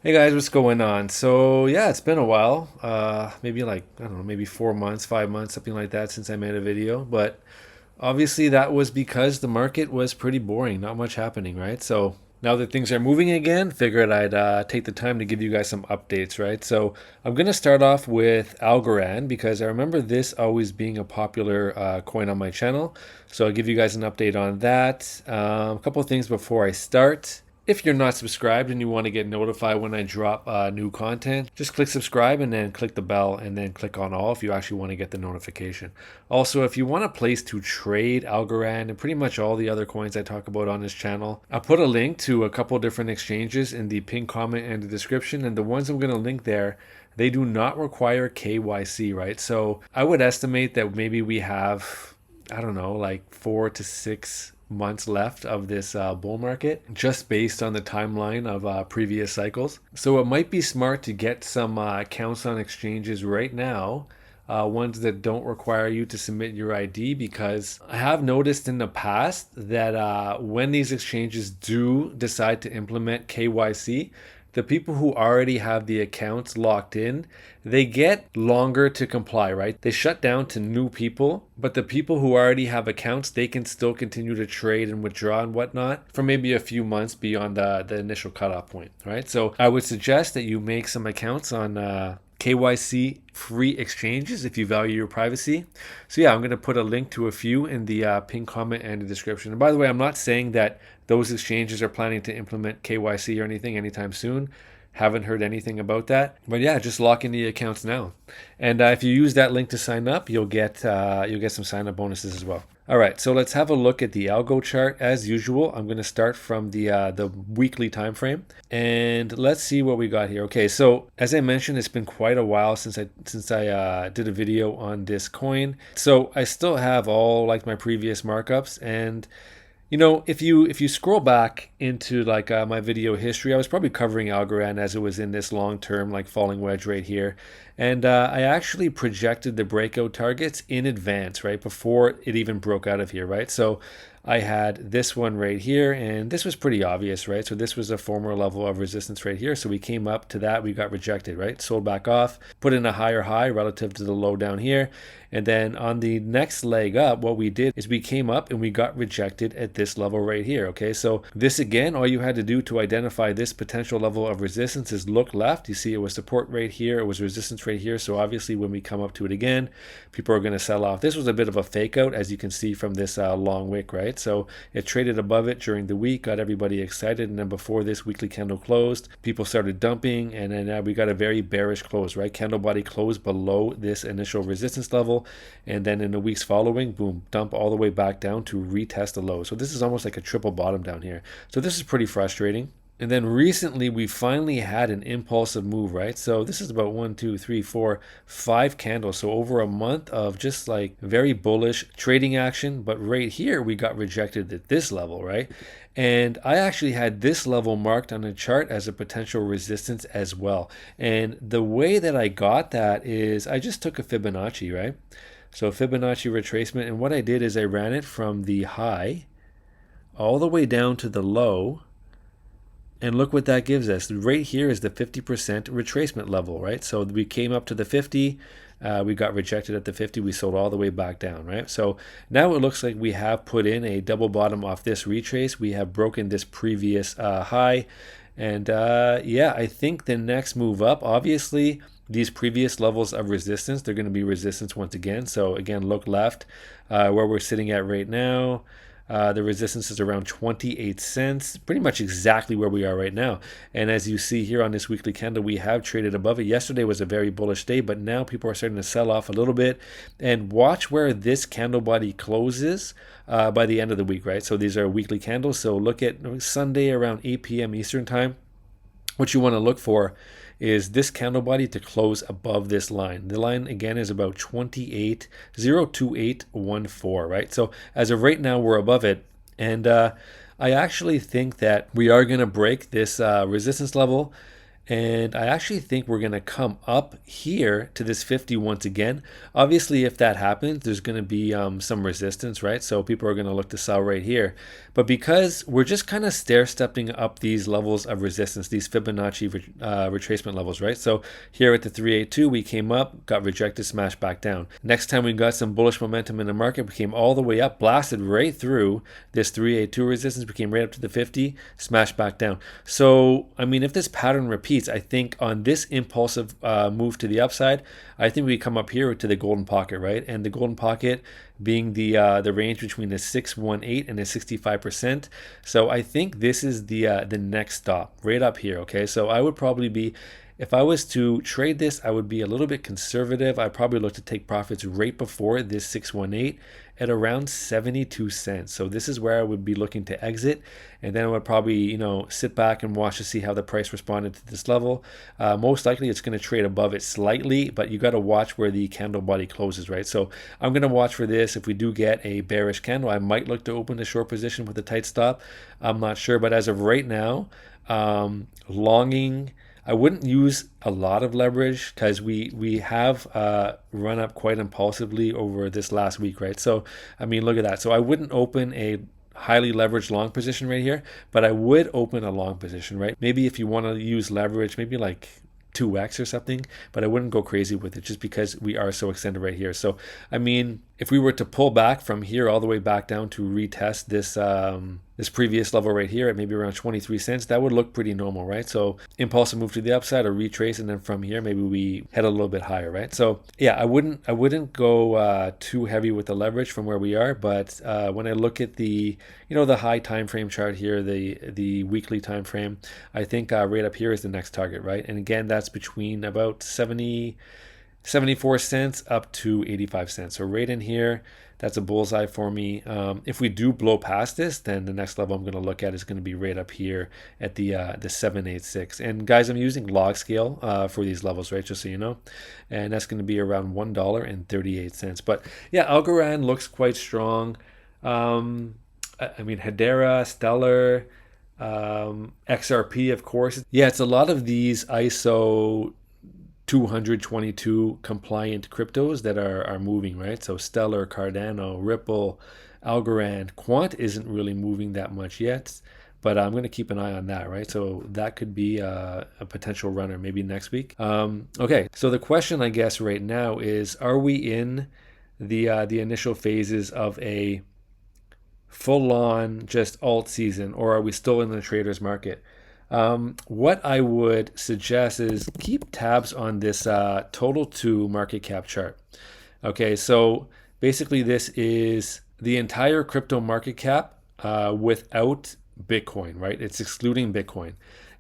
Hey guys, what's going on? So yeah, it's been a while. Maybe like I don't know, maybe 4 months, 5 months, something like that since I made a video. But obviously that was because the market was pretty boring, not much happening, right? So now that things are moving again, figured I'd take the time to give you guys some updates, right? So I'm gonna start off with Algorand because I remember this always being a popular coin on my channel. So I'll give you guys an update on that. A couple of things before I start. If you're not subscribed and you want to get notified when I drop new content, just click subscribe and then click the bell and then click on all if you actually want to get the notification. Also, if you want a place to trade Algorand and pretty much all the other coins I talk about on this channel, I'll put a link to a couple different exchanges in the pinned comment and the description. And the ones I'm going to link there, they do not require KYC, right? So I would estimate that maybe we have, I don't know, like 4 to 6 months left of this bull market just based on the timeline of previous cycles. So it might be smart to get some accounts on exchanges right now, ones that don't require you to submit your ID, because I have noticed in the past that when these exchanges do decide to implement KYC, the people who already have the accounts locked in, they get longer to comply, right? They shut down to new people, but the people who already have accounts, they can still continue to trade and withdraw and whatnot for maybe a few months beyond the initial cutoff point, right? So I would suggest that you make some accounts on KYC free exchanges if you value your privacy. So yeah, I'm going to put a link to a few in the pinned comment and the description. And by the way, I'm not saying that those exchanges are planning to implement KYC or anything anytime soon. Haven't heard anything about that. But yeah, just lock in the accounts now. And if you use that link to sign up, you'll get some sign up bonuses as well. All right, so let's have a look at the algo chart as usual. I'm going to start from the weekly time frame, and let's see what we got here. Okay, so as I mentioned, it's been quite a while since I did a video on this coin. So I still have all like my previous markups, and if you scroll back into like my video history, I was probably covering Algorand as it was in this long term like falling wedge right here, and I actually projected the breakout targets in advance, right before it even broke out of here, right? So I had this one right here, and this was pretty obvious, right? So this was a former level of resistance right here. So we came up to that, we got rejected, right? Sold back off, put in a higher high relative to the low down here. And then on the next leg up, what we did is we came up and we got rejected at this level right here, okay? So this again, all you had to do to identify this potential level of resistance is look left. You see it was support right here, it was resistance right here. So obviously when we come up to it again, people are going to sell off. This was a bit of a fake out, as you can see from this long wick, right? So it traded above it during the week, got everybody excited, and then before this weekly candle closed, people started dumping, and then we got a very bearish close, right? Candle body closed below this initial resistance level, and then in the weeks following, boom, dump all the way back down to retest the low. So this is almost like a triple bottom down here. So this is pretty frustrating. And then recently we finally had an impulsive move, right? So this is about 1, 2, 3, 4, 5 candles. So over a month of just like very bullish trading action. But right here we got rejected at this level, right? And I actually had this level marked on the chart as a potential resistance as well. And the way that I got that is I just took a Fibonacci, right? So Fibonacci retracement. And what I did is I ran it from the high all the way down to the low. And look what that gives us. Right here is the 50% retracement level, right? So we came up to the 50, we got rejected at the 50, we sold all the way back down, right? So now it looks like we have put in a double bottom off this retrace. We have broken this previous high. And yeah, I think the next move up, obviously, these previous levels of resistance, they're going to be resistance once again. So again, look left, where we're sitting at right now. The resistance is around 28 cents, pretty much exactly where we are right now. And as you see here on this weekly candle, we have traded above it. Yesterday was a very bullish day, but now people are starting to sell off a little bit. And watch where this candle body closes by the end of the week, right? So these are weekly candles. So look at Sunday around 8 p.m. Eastern time. What you want to look for is this candle body to close above this line. The line again is about 28.02814, right? So as of right now, we're above it. And I actually think that we are going to break this resistance level. And I actually think we're going to come up here to this 50 once again. Obviously, if that happens, there's going to be some resistance, right? So people are going to look to sell right here. But because we're just kind of stair-stepping up these levels of resistance, these Fibonacci retracement levels, right? So here at the 382, we came up, got rejected, smashed back down. Next time we got some bullish momentum in the market, we came all the way up, blasted right through this 382 resistance, we came right up to the 50, smashed back down. So, I mean, if this pattern repeats, I think on this impulsive move to the upside, I think we come up here to the golden pocket, right? And the golden pocket being the range between the 618 and the 65%. So I think this is the next stop right up here. Okay, so I would probably be, if I was to trade this, I would be a little bit conservative. I'd probably look to take profits right before this 618 at around 72 cents. So this is where I would be looking to exit, and then I would probably, sit back and watch to see how the price responded to this level. Most likely it's going to trade above it slightly, but you got to watch where the candle body closes, right? So I'm going to watch for this. If we do get a bearish candle, I might look to open a short position with a tight stop. I'm not sure, but as of right now, longing, I wouldn't use a lot of leverage because we have run up quite impulsively over this last week, right? So, I mean, look at that. So I wouldn't open a highly leveraged long position right here, but I would open a long position, right? Maybe if you want to use leverage, maybe like 2x or something, but I wouldn't go crazy with it just because we are so extended right here. So, I mean, if we were to pull back from here all the way back down to retest this previous level right here at maybe around 23 cents, that would look pretty normal, right? So impulsive move to the upside or retrace, and then from here maybe we head a little bit higher, right? So yeah, I wouldn't go too heavy with the leverage from where we are, but when I look at the the high time frame chart here, the weekly time frame, I think right up here is the next target, right? And again, that's between about 74 cents up to 85 cents. So right in here, that's a bullseye for me. If we do blow past this, then the next level I'm going to look at is going to be right up here at the 786. And guys, I'm using log scale for these levels, right? Just so you know. And that's going to be around $1.38. But yeah, Algorand looks quite strong. I mean, Hedera, Stellar, XRP, of course. Yeah, it's a lot of these ISO 222 compliant cryptos that are moving, right? So Stellar, Cardano, Ripple, Algorand, Quant isn't really moving that much yet, but I'm going to keep an eye on that, right? So that could be a potential runner maybe next week. Okay, so the question I guess right now is, are we in the initial phases of a full-on just alt season, or are we still in the traders market? What I would suggest is keep tabs on this total to market cap chart. Okay, so basically this is the entire crypto market cap without Bitcoin, right? It's excluding Bitcoin.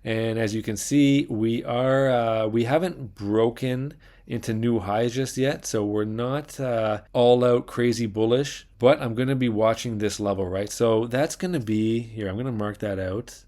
And as you can see, we haven't broken into new highs just yet, so we're not all out crazy bullish, but I'm going to be watching this level, right? So that's going to be here. I'm going to mark that out.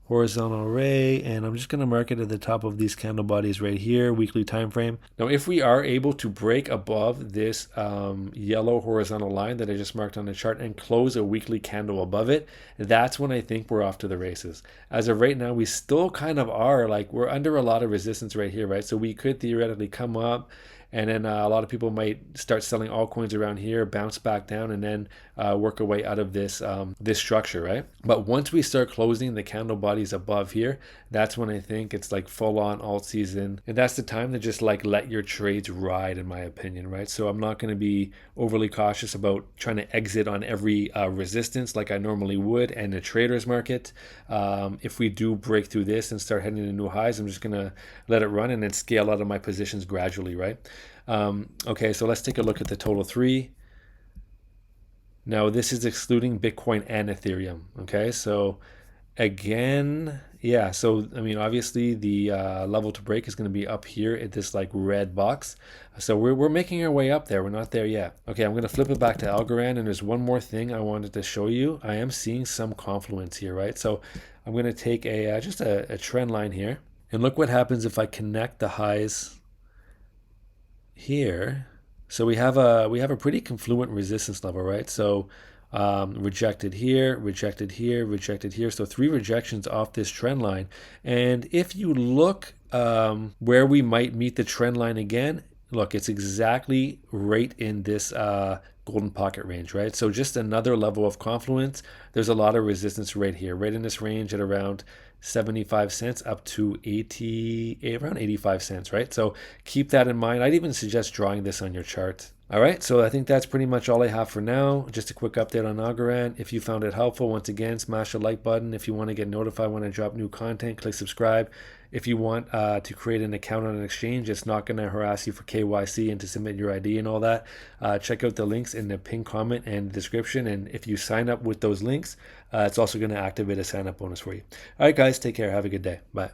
Horizontal array, and I'm just going to mark it at the top of these candle bodies right here, weekly time frame. Now, if we are able to break above this yellow horizontal line that I just marked on the chart and close a weekly candle above it, that's when I think we're off to the races. As of right now, we still kind of are, like, we're under a lot of resistance right here, right? So we could theoretically come up, and then a lot of people might start selling altcoins around here, bounce back down, and then work our way out of this this structure, right? But once we start closing the candle bodies above here, that's when I think it's like full on alt season, and that's the time to just like let your trades ride, in my opinion, right? So I'm not going to be overly cautious about trying to exit on every resistance like I normally would in the traders market. If we do break through this and start heading to new highs, I'm just going to let it run and then scale out of my positions gradually, right? Okay, so let's take a look at the total 3. Now this is excluding Bitcoin and Ethereum. Okay, so again, yeah, so I mean, obviously the level to break is going to be up here at this like red box. So we're making our way up there. We're not there yet. Okay, I'm going to flip it back to Algorand, and there's one more thing I wanted to show you. I am seeing some confluence here, right? So I'm going to take just a trend line here, and look what happens if I connect the highs here. So we have a pretty confluent resistance level, right? So Rejected here, rejected here, rejected here. So 3 rejections off this trend line. And if you look where we might meet the trend line again, look, it's exactly right in this golden pocket range, right? So just another level of confluence. There's a lot of resistance right here, right in this range at around 75 cents up to 80, around 85 cents, right? So keep that in mind. I'd even suggest drawing this on your chart. All right, so I think that's pretty much all I have for now. Just a quick update on Algorand. If you found it helpful, once again, smash the like button. If you want to get notified when I drop new content, click subscribe. If you want to create an account on an exchange, it's not going to harass you for KYC and to submit your ID and all that. Check out the links in the pinned comment and description. And if you sign up with those links, it's also going to activate a sign up bonus for you. All right, guys, take care. Have a good day. Bye.